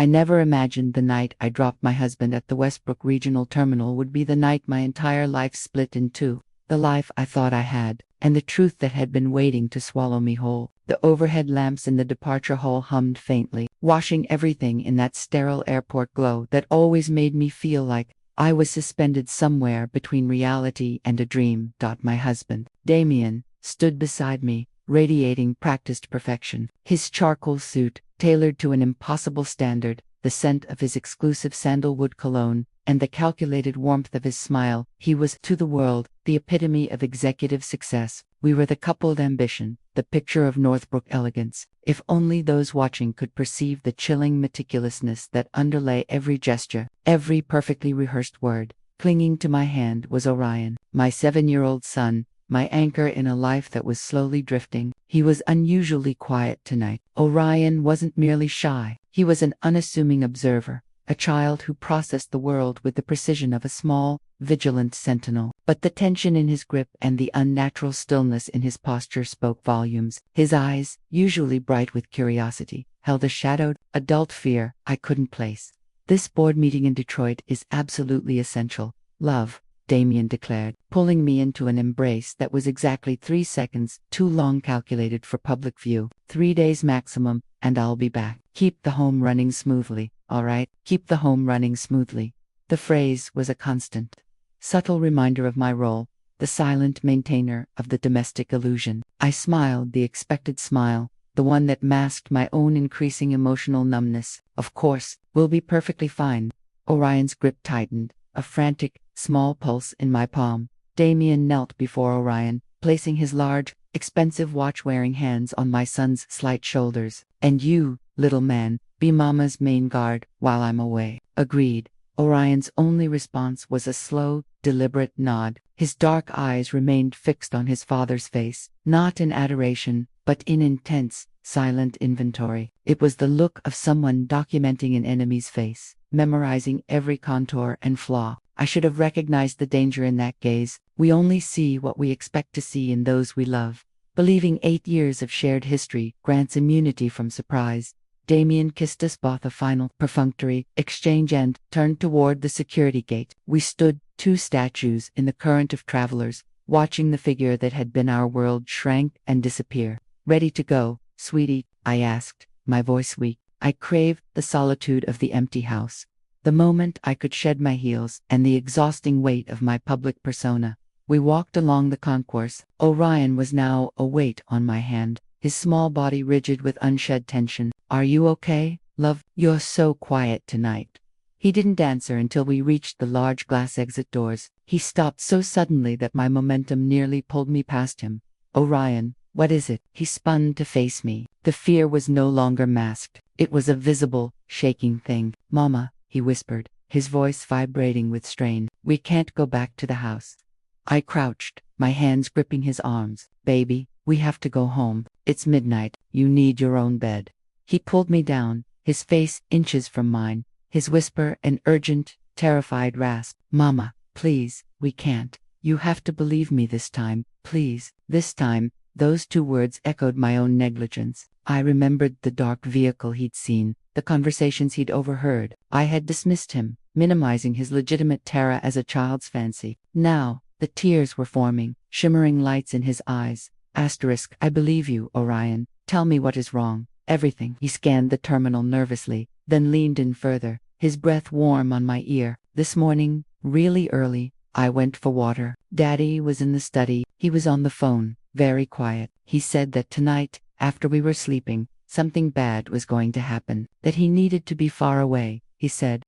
I never imagined the night I dropped my husband at the Westbrook Regional Terminal would be the night my entire life split in two. The life I thought I had, and the truth that had been waiting to swallow me whole. The overhead lamps in the departure hall hummed faintly, washing everything in that sterile airport glow that always made me feel like I was suspended somewhere between reality and a dream. My husband, Damien, stood beside me, radiating practiced perfection. His charcoal suit, tailored to an impossible standard, the scent of his exclusive sandalwood cologne, and the calculated warmth of his smile. He was, to the world, the epitome of executive success. We were the coupled ambition, the picture of Northbrook elegance. If only those watching could perceive the chilling meticulousness that underlay every gesture, every perfectly rehearsed word. Clinging to my hand was Orion, my 7-year-old son, my anchor in a life that was slowly drifting. He was unusually quiet tonight. Orion wasn't merely shy, he was an unassuming observer, a child who processed the world with the precision of a small, vigilant sentinel. But the tension in his grip and the unnatural stillness in his posture spoke volumes. His eyes, usually bright with curiosity, held a shadowed, adult fear I couldn't place. "This board meeting in Detroit is absolutely essential, love," Damien declared, pulling me into an embrace that was exactly 3 seconds too long, calculated for public view. 3 days maximum, and I'll be back. Keep the home running smoothly, all right? Keep the home running smoothly. The phrase was a constant, subtle reminder of my role, the silent maintainer of the domestic illusion. I smiled the expected smile, the one that masked my own increasing emotional numbness. "Of course, we'll be perfectly fine." Orion's grip tightened, a frantic, small pulse in my palm. Damien knelt before Orion, placing his large, expensive watch-wearing hands on my son's slight shoulders. "And you, little man, be Mama's main guard while I'm away." "Agreed." Orion's only response was a slow, deliberate nod. His dark eyes remained fixed on his father's face, not in adoration, but in intense, silent inventory. It was the look of someone documenting an enemy's face, memorizing every contour and flaw. I should have recognized the danger in that gaze. We only see what we expect to see in those we love. Believing 8 years of shared history grants immunity from surprise, Damien kissed us both a final, perfunctory exchange and turned toward the security gate. We stood, 2 statues in the current of travelers, watching the figure that had been our world shrank and disappear. "Ready to go, sweetie?" I asked, my voice weak. I craved the solitude of the empty house, the moment I could shed my heels, and the exhausting weight of my public persona. We walked along the concourse. Orion was now a weight on my hand, his small body rigid with unshed tension. "Are you okay, love? You're so quiet tonight." He didn't answer until we reached the large glass exit doors. He stopped so suddenly that my momentum nearly pulled me past him. "Orion, what is it?" He spun to face me. The fear was no longer masked. It was a visible, shaking thing. "Mama," he whispered, his voice vibrating with strain, "we can't go back to the house." I crouched, my hands gripping his arms. "Baby, we have to go home. It's midnight. You need your own bed." He pulled me down, his face inches from mine, his whisper an urgent, terrified rasp. "Mama, please, we can't. You have to believe me this time, please." This time, those 2 words echoed my own negligence. I remembered the dark vehicle he'd seen, the conversations he'd overheard. I had dismissed him, minimizing his legitimate terror as a child's fancy. Now, the tears were forming, shimmering lights in his eyes. "I believe you, Orion. Tell me what is wrong." "Everything." He scanned the terminal nervously, then leaned in further, his breath warm on my ear. "This morning, really early, I went for water. Daddy was in the study. He was on the phone, very quiet. He said that tonight, after we were sleeping, something bad was going to happen, that he needed to be far away. He said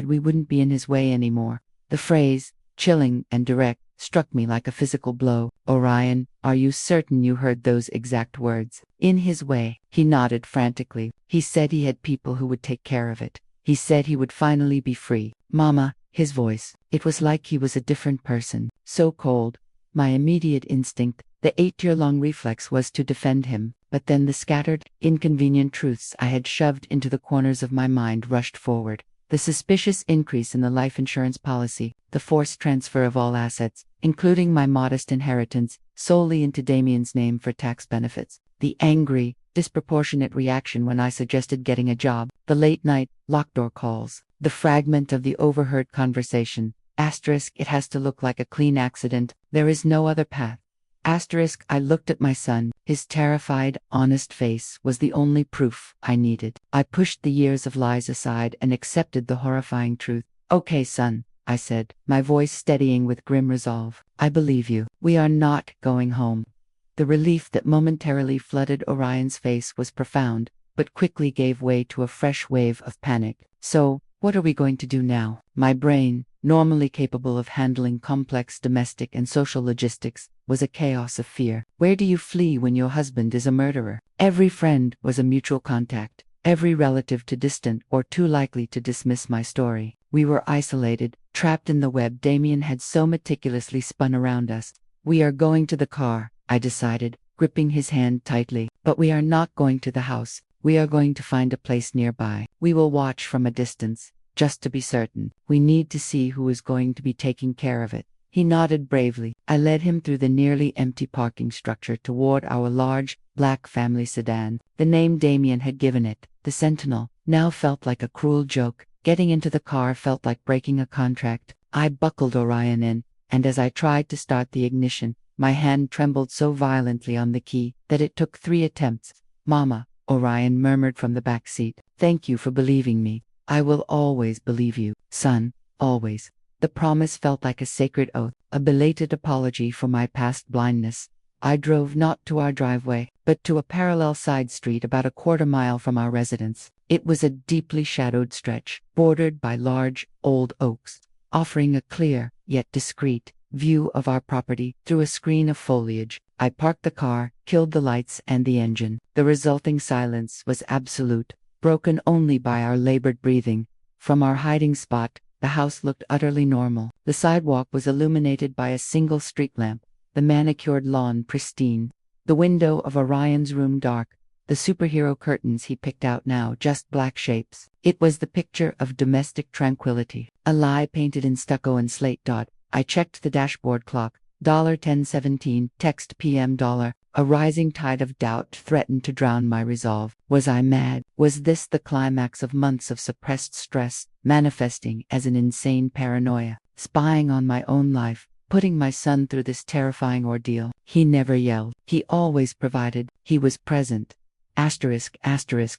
we wouldn't be in his way anymore." The phrase, chilling and direct, struck me like a physical blow. "Orion, are you certain you heard those exact words?" "In his way." He nodded frantically. "He said he had people who would take care of it. He said he would finally be free." "Mama," his voice, it was like he was a different person, so cold. My immediate instinct, the 8-year-long reflex, was to defend him, but then the scattered, inconvenient truths I had shoved into the corners of my mind rushed forward. The suspicious increase in the life insurance policy, the forced transfer of all assets, including my modest inheritance, solely into Damien's name for tax benefits, the angry, disproportionate reaction when I suggested getting a job, the late-night, locked door calls, the fragment of the overheard conversation. Asterisk, it has to look like a clean accident, there is no other path. Asterisk, I looked at my son. His terrified, honest face was the only proof I needed. I pushed the years of lies aside and accepted the horrifying truth. Okay, son, I said, my voice steadying with grim resolve. I believe you. We are not going home. The relief that momentarily flooded Orion's face was profound, but quickly gave way to a fresh wave of panic. So, what are we going to do now? My brain, normally capable of handling complex domestic and social logistics, was a chaos of fear. Where do you flee when your husband is a murderer? Every friend was a mutual contact, every relative too distant or too likely to dismiss my story. We were isolated, trapped in the web Damien had so meticulously spun around us. We are going to the car, I decided, gripping his hand tightly. But we are not going to the house. We are going to find a place nearby. We will watch from a distance, just to be certain. We need to see who is going to be taking care of it. He nodded bravely. I led him through the nearly empty parking structure toward our large, black family sedan. The name Damien had given it, the Sentinel, now felt like a cruel joke. Getting into the car felt like breaking a contract. I buckled Orion in, and as I tried to start the ignition, my hand trembled so violently on the key that it took 3 attempts. Mama, Orion murmured from the back seat. Thank you for believing me. I will always believe you, son, always. The promise felt like a sacred oath, a belated apology for my past blindness. I drove not to our driveway, but to a parallel side street about a quarter-mile from our residence. It was a deeply shadowed stretch, bordered by large, old oaks, offering a clear, yet discreet, view of our property through a screen of foliage. I parked the car, killed the lights and the engine. The resulting silence was absolute, broken only by our labored breathing. From our hiding spot, the house looked utterly normal. The sidewalk was illuminated by a single street lamp, the manicured lawn pristine, the window of Orion's room dark, the superhero curtains he picked out now just black shapes. It was the picture of domestic tranquility, a lie painted in stucco and slate. I checked the dashboard clock. $10:17, text PM. A rising tide of doubt threatened to drown my resolve. Was I mad? Was this the climax of months of suppressed stress, manifesting as an insane paranoia? Spying on my own life, putting my son through this terrifying ordeal. He never yelled. He always provided. He was present. Asterisk,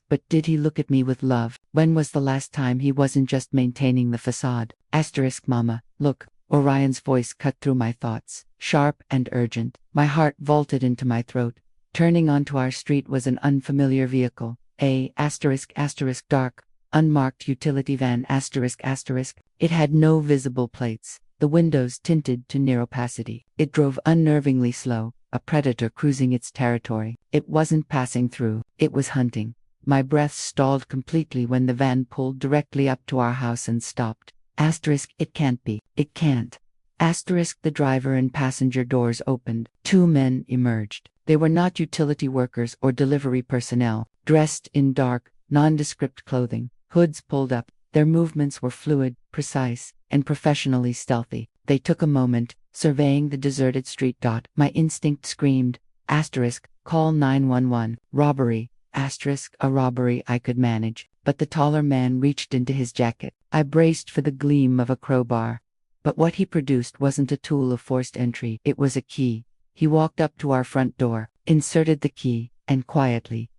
but did he look at me with love? When was the last time he wasn't just maintaining the facade? Asterisk, Mama, look. Orion's voice cut through my thoughts, sharp and urgent. My heart vaulted into my throat. Turning onto our street was an unfamiliar vehicle. A dark, unmarked utility van ***. It had no visible plates, the windows tinted to near opacity. It drove unnervingly slow, a predator cruising its territory. It wasn't passing through, it was hunting. My breath stalled completely when the van pulled directly up to our house and stopped. It can't be. It can't. The driver and passenger doors opened. 2 men emerged. They were not utility workers or delivery personnel, dressed in dark, nondescript clothing, hoods pulled up. Their movements were fluid, precise, and professionally stealthy. They took a moment, surveying the deserted street. My instinct screamed, call 911, robbery, a robbery I could manage. But the taller man reached into his jacket. I braced for the gleam of a crowbar. But what he produced wasn't a tool of forced entry, it was a key. He walked up to our front door, inserted the key, and quietly,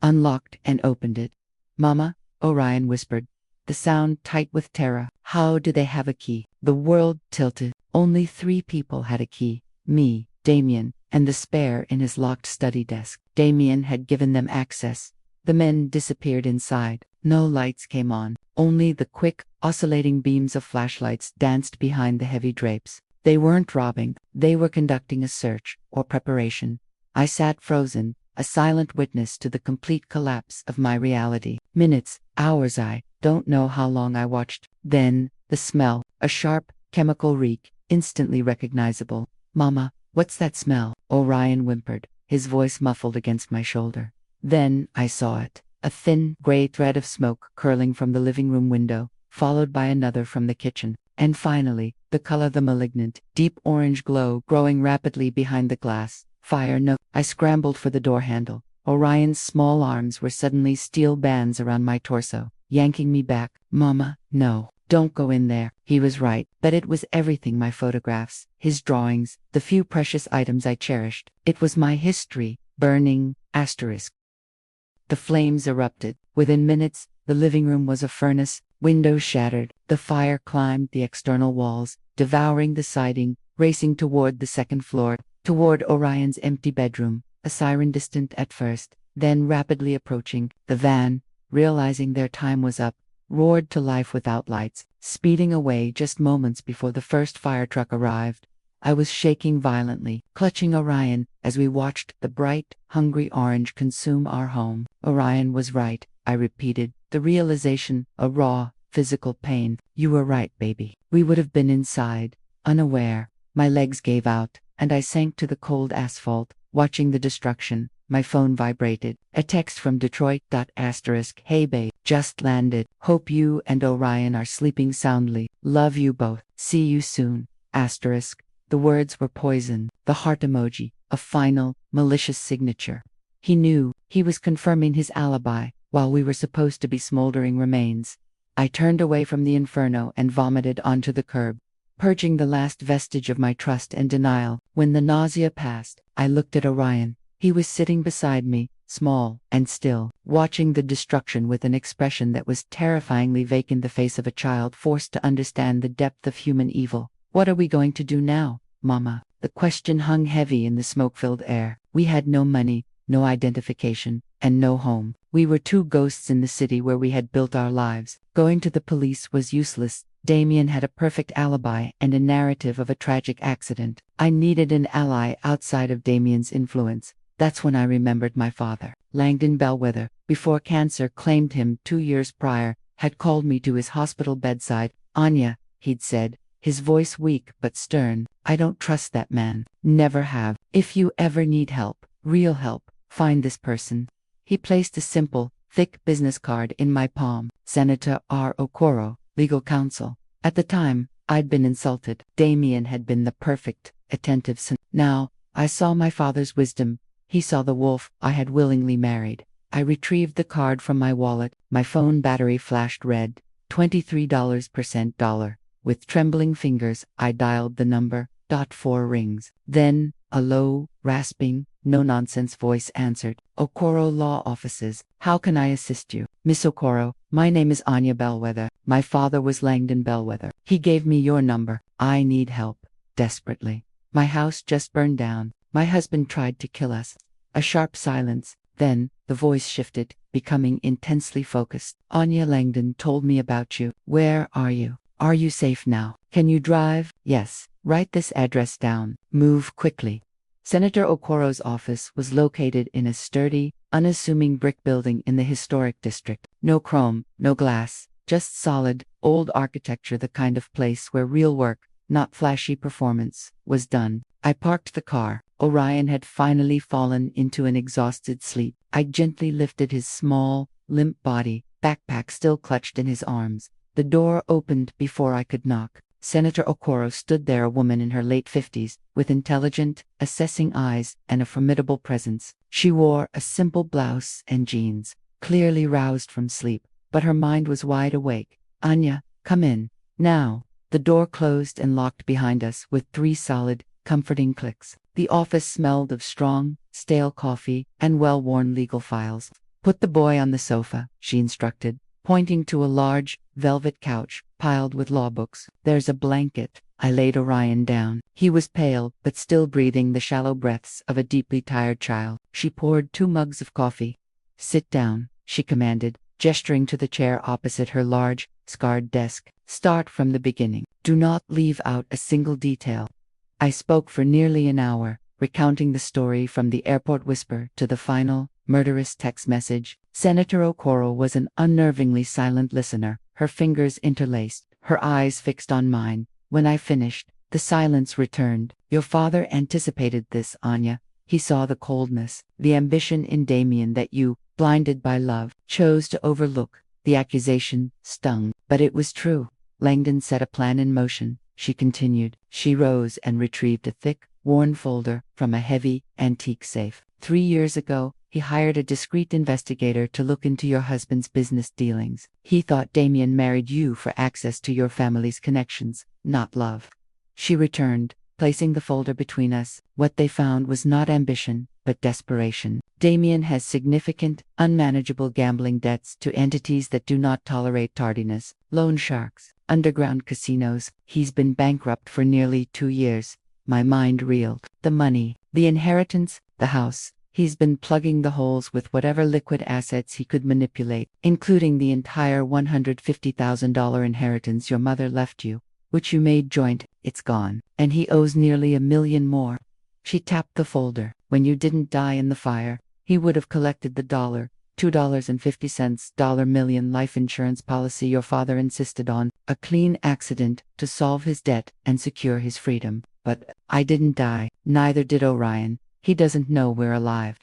unlocked and opened it. Mama, Orion whispered, the sound tight with terror. How do they have a key? The world tilted. Only 3 people had a key. Me, Damien, and the spare in his locked study desk. Damien had given them access. The men disappeared inside. No lights came on. Only the quick, oscillating beams of flashlights danced behind the heavy drapes. They weren't robbing. They were conducting a search, or preparation. I sat frozen, a silent witness to the complete collapse of my reality. Minutes, hours, I don't know how long I watched. Then, the smell, a sharp, chemical reek, instantly recognizable. Mama, what's that smell? Orion whimpered, his voice muffled against my shoulder. Then I saw it. A thin, gray thread of smoke curling from the living room window, followed by another from the kitchen. And finally, the color, the malignant, deep orange glow growing rapidly behind the glass. Fire, no. I scrambled for the door handle. Orion's small arms were suddenly steel bands around my torso, yanking me back. Mama, no. Don't go in there. He was right, but it was everything: my photographs, his drawings, the few precious items I cherished. It was my history, burning. Asterisk. The flames erupted. Within minutes, the living room was a furnace, windows shattered, the fire climbed the external walls, devouring the siding, racing toward the second floor, toward Orion's empty bedroom, a siren distant at first, then rapidly approaching. The van, realizing their time was up, roared to life without lights, speeding away just moments before the first fire truck arrived. I was shaking violently, clutching Orion as we watched the bright, hungry orange consume our home. Orion was right, I repeated, the realization, a raw, physical pain. You were right, baby. We would have been inside, unaware. My legs gave out, and I sank to the cold asphalt, watching the destruction. My phone vibrated. A text from Detroit. Asterisk. Hey babe, just landed. Hope you and Orion are sleeping soundly. Love you both. See you soon. Asterisk. The words were poison. The heart emoji, a final, malicious signature. He knew. He was confirming his alibi, while we were supposed to be smoldering remains. I turned away from the inferno and vomited onto the curb, purging the last vestige of my trust and denial. When the nausea passed, I looked at Orion. He was sitting beside me, small and still, watching the destruction with an expression that was terrifyingly vacant, the face of a child forced to understand the depth of human evil. What are we going to do now, Mama? The question hung heavy in the smoke-filled air. We had no money, no identification, and no home. We were two ghosts in the city where we had built our lives. Going to the police was useless. Damien had a perfect alibi and a narrative of a tragic accident. I needed an ally outside of Damien's influence. That's when I remembered my father. Langdon Bellwether, before cancer claimed him 2 years prior, had called me to his hospital bedside. Anya, he'd said, his voice weak but stern, I don't trust that man. Never have. If you ever need help, real help, find this person. He placed a simple, thick business card in my palm. Senator R. Okoro, legal counsel. At the time, I'd been insulted. Damien had been the perfect, attentive son. Now, I saw my father's wisdom. He saw the wolf I had willingly married. I retrieved the card from my wallet. My phone battery flashed red. $23%. With trembling fingers, I dialed the number. 4 rings. Then, a low, rasping, no-nonsense voice answered. Okoro Law Offices. How can I assist you? Miss Okoro, my name is Anya Bellwether. My father was Langdon Bellwether. He gave me your number. I need help. Desperately. My house just burned down. My husband tried to kill us. A sharp silence. Then, the voice shifted, becoming intensely focused. Anya, Langdon told me about you. Where are you? Are you safe now? Can you drive? Yes. Write this address down. Move quickly. Senator Okoro's office was located in a sturdy, unassuming brick building in the historic district. No chrome, no glass, just solid, old architecture, the kind of place where real work, not flashy performance, was done. I parked the car. Orion had finally fallen into an exhausted sleep. I gently lifted his small, limp body, backpack still clutched in his arms. The door opened before I could knock. Senator Okoro stood there, a woman in her late 50s, with intelligent, assessing eyes and a formidable presence. She wore a simple blouse and jeans, clearly roused from sleep, but her mind was wide awake. Anya, come in. Now. The door closed and locked behind us with 3 solid, comforting clicks. The office smelled of strong, stale coffee and well-worn legal files. Put the boy on the sofa, she instructed, pointing to a large, velvet couch piled with law books. There's a blanket. I laid Orion down. He was pale, but still breathing the shallow breaths of a deeply tired child. She poured 2 mugs of coffee. Sit down, she commanded, gesturing to the chair opposite her large, scarred desk. Start from the beginning. Do not leave out a single detail. I spoke for nearly an hour, recounting the story from the airport whisper to the final, murderous text message. Senator Okoro was an unnervingly silent listener, her fingers interlaced, her eyes fixed on mine. When I finished, the silence returned. Your father anticipated this, Anya. He saw the coldness, the ambition in Damien that you, blinded by love, chose to overlook. The accusation stung, but it was true. Langdon set a plan in motion, she continued. She rose and retrieved a thick, worn folder from a heavy, antique safe. 3 years ago, he hired a discreet investigator to look into your husband's business dealings. He thought Damien married you for access to your family's connections, not love. She returned, placing the folder between us. What they found was not ambition, but desperation. Damien has significant, unmanageable gambling debts to entities that do not tolerate tardiness, loan sharks, underground casinos. He's been bankrupt for nearly 2 years. My mind reeled. The money, the inheritance, the house. He's been plugging the holes with whatever liquid assets he could manipulate, including the entire $150,000 inheritance your mother left you, which you made joint. It's gone. And he owes nearly $1 million more. She tapped the folder. When you didn't die in the fire, he would have collected the $2.50 million life insurance policy your father insisted on, a clean accident, to solve his debt and secure his freedom. But I didn't die. Neither did Orion. He doesn't know we're alive.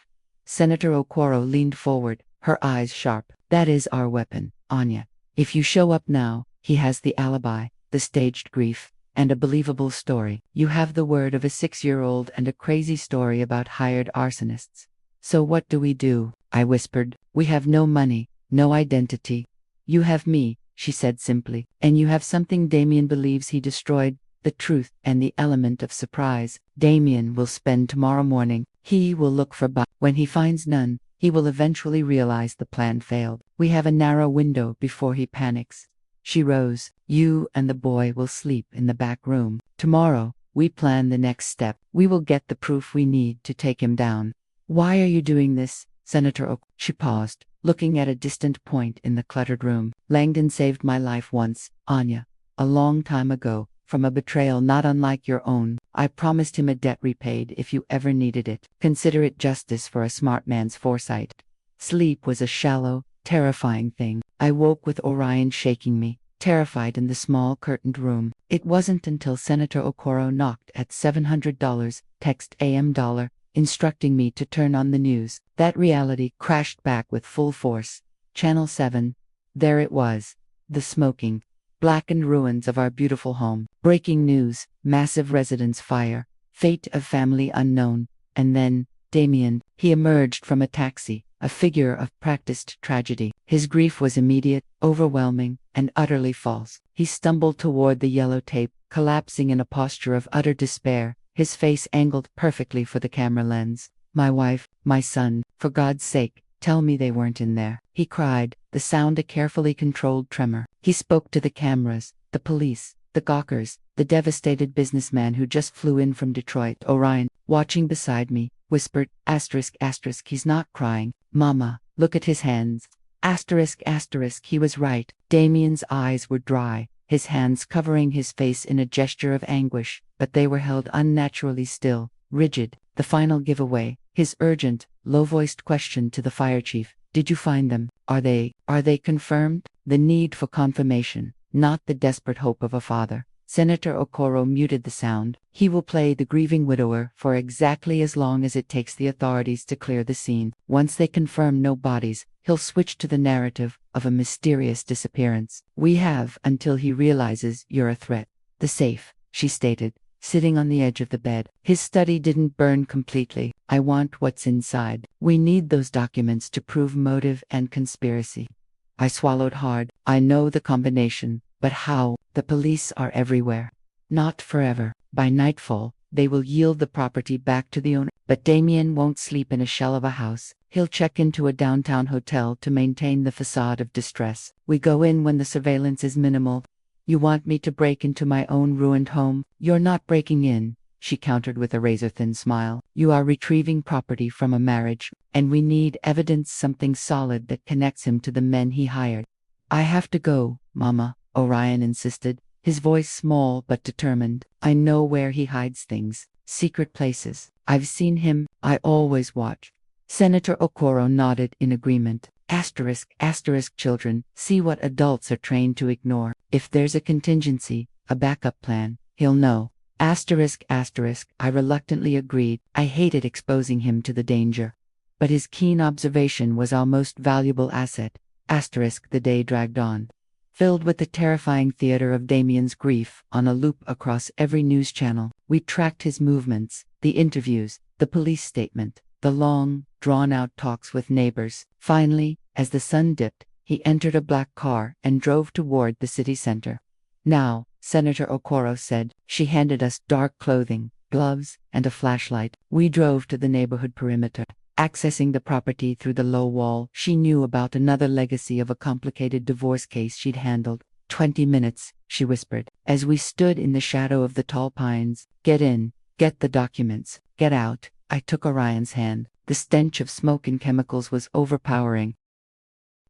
Senator Okoro leaned forward, her eyes sharp. That is our weapon, Anya. If you show up now, he has the alibi, the staged grief, and a believable story. You have the word of a 6-year-old and a crazy story about hired arsonists. So what do we do? I whispered. We have no money, no identity. You have me, she said simply, and you have something Damien believes he destroyed. The truth and the element of surprise. Damien will spend tomorrow morning. He will look for when he finds none, he will eventually realize the plan failed. We have a narrow window before he panics. She rose. You and the boy will sleep in the back room. Tomorrow, we plan the next step. We will get the proof we need to take him down. Why are you doing this, Senator Oak? She paused, looking at a distant point in the cluttered room. Langdon saved my life once, Anya. A long time ago. From a betrayal not unlike your own. I promised him a debt repaid if you ever needed it. Consider it justice for a smart man's foresight. Sleep was a shallow, terrifying thing. I woke with Orion shaking me, terrified in the small curtained room. It wasn't until Senator Okoro knocked at $700, text AM dollar, instructing me to turn on the news. That reality crashed back with full force. Channel 7. There it was. The smoking, blackened ruins of our beautiful home. Breaking news, massive residence fire, fate of family unknown. And then, Damien. He emerged from a taxi, a figure of practiced tragedy. His grief was immediate, overwhelming, and utterly false. He stumbled toward the yellow tape, collapsing in a posture of utter despair, his face angled perfectly for the camera lens. My wife, my son, for God's sake, tell me they weren't in there, he cried, the sound a carefully controlled tremor. He spoke to the cameras, the police, the gawkers, the devastated businessman who just flew in from Detroit. Orion, watching beside me, whispered, ***, he's not crying. Mama, look at his hands. ***, he was right. Damien's eyes were dry, his hands covering his face in a gesture of anguish, but they were held unnaturally still, rigid. The final giveaway, his urgent, low-voiced question to the fire chief. Did you find them? Are they confirmed? The need for confirmation, not the desperate hope of a father. Senator Okoro muted the sound. He will play the grieving widower for exactly as long as it takes the authorities to clear the scene. Once they confirm no bodies, he'll switch to the narrative of a mysterious disappearance. We have until he realizes you're a threat. The safe, she stated, sitting on the edge of the bed. His study didn't burn completely. I want what's inside. We need those documents to prove motive and conspiracy. I swallowed hard. I know the combination, but how? The police are everywhere. Not forever. By nightfall, they will yield the property back to the owner. But Damien won't sleep in a shell of a house. He'll check into a downtown hotel to maintain the facade of distress. We go in when the surveillance is minimal. You want me to break into my own ruined home? You're not breaking in, she countered with a razor-thin smile. You are retrieving property from a marriage, and we need evidence, something solid that connects him to the men he hired. I have to go, Mama, Orion insisted, his voice small but determined. I know where he hides things, secret places. I've seen him. I always watch. Senator Okoro nodded in agreement. ***, children, see what adults are trained to ignore. If there's a contingency, a backup plan, he'll know. ***, I reluctantly agreed. I hated exposing him to the danger. But his keen observation was our most valuable asset. The day dragged on, filled with the terrifying theater of Damien's grief on a loop across every news channel. We tracked his movements, the interviews, the police statement, the long, drawn-out talks with neighbors. Finally, as the sun dipped, he entered a black car and drove toward the city center. "Now," Senator Okoro said. She handed us dark clothing, gloves, and a flashlight. We drove to the neighborhood perimeter, accessing the property through the low wall. She knew about another legacy of a complicated divorce case she'd handled. 20 minutes, she whispered, as we stood in the shadow of the tall pines. "Get in, get the documents, get out." I took Orion's hand. The stench of smoke and chemicals was overpowering.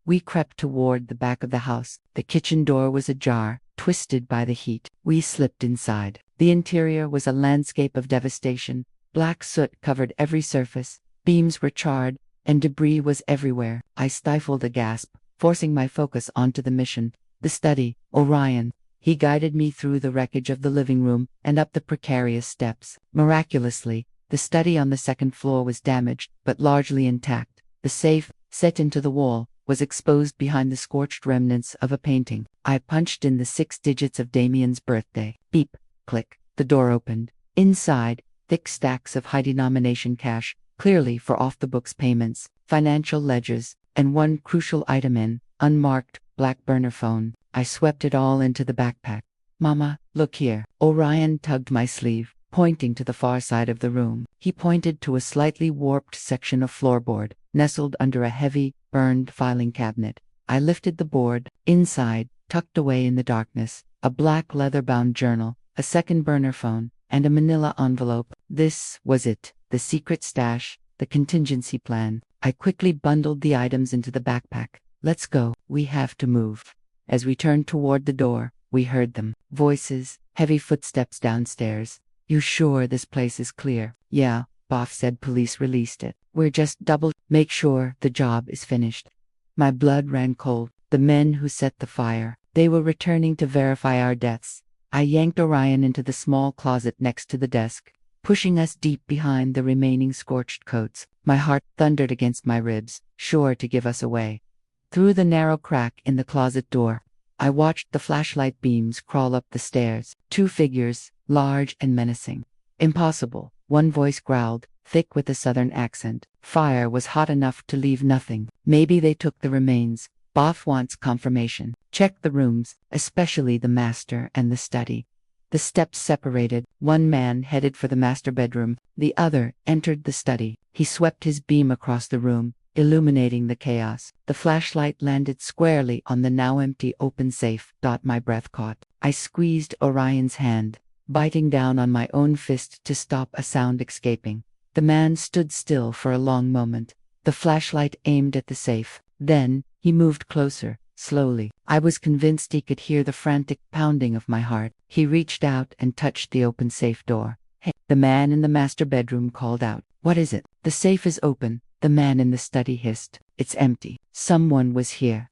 We crept toward the back of the house. The kitchen door was ajar, twisted by the heat. We slipped inside. The interior was a landscape of devastation. Black soot covered every surface, beams were charred, and debris was everywhere. I stifled a gasp, forcing my focus onto the mission. The study, Orion. He guided me through the wreckage of the living room and up the precarious steps. Miraculously, the study on the second floor was damaged, but largely intact. The safe, set into the wall, was exposed behind the scorched remnants of a painting. I punched in the 6 digits of Damien's birthday. Beep, click, the door opened. Inside, thick stacks of high-denomination cash, clearly for off-the-books payments, financial ledgers, and one crucial item in, unmarked, black burner phone. I swept it all into the backpack. "Mama, look here." Orion tugged my sleeve, pointing to the far side of the room. He pointed to a slightly warped section of floorboard, nestled under a heavy, burned filing cabinet. I lifted the board. Inside, tucked away in the darkness, a black leather-bound journal, a second burner phone, and a manila envelope. This was it, the secret stash, the contingency plan. I quickly bundled the items into the backpack. "Let's go. We have to move." As we turned toward the door, we heard them. Voices, heavy footsteps downstairs. "You sure this place is clear?" "Yeah," Boff said. "Police released it. We're just make sure the job is finished." My blood ran cold. The men who set the fire. They were returning to verify our deaths. I yanked Orion into the small closet next to the desk, pushing us deep behind the remaining scorched coats. My heart thundered against my ribs, sure to give us away. Through the narrow crack in the closet door, I watched the flashlight beams crawl up the stairs. 2 figures, large and menacing. "Impossible," one voice growled, thick with a southern accent. "Fire was hot enough to leave nothing. Maybe they took the remains. Boff wants confirmation. Check the rooms, especially the master and the study." The steps separated. One man headed for the master bedroom. The other entered the study. He swept his beam across the room, illuminating the chaos. The flashlight landed squarely on the now empty open safe. My breath caught. I squeezed Orion's hand, biting down on my own fist to stop a sound escaping. The man stood still for a long moment, the flashlight aimed at the safe. Then, he moved closer, slowly. I was convinced he could hear the frantic pounding of my heart. He reached out and touched the open safe door. "Hey!" The man in the master bedroom called out. "What is it?" "The safe is open," the man in the study hissed. "It's empty. Someone was here."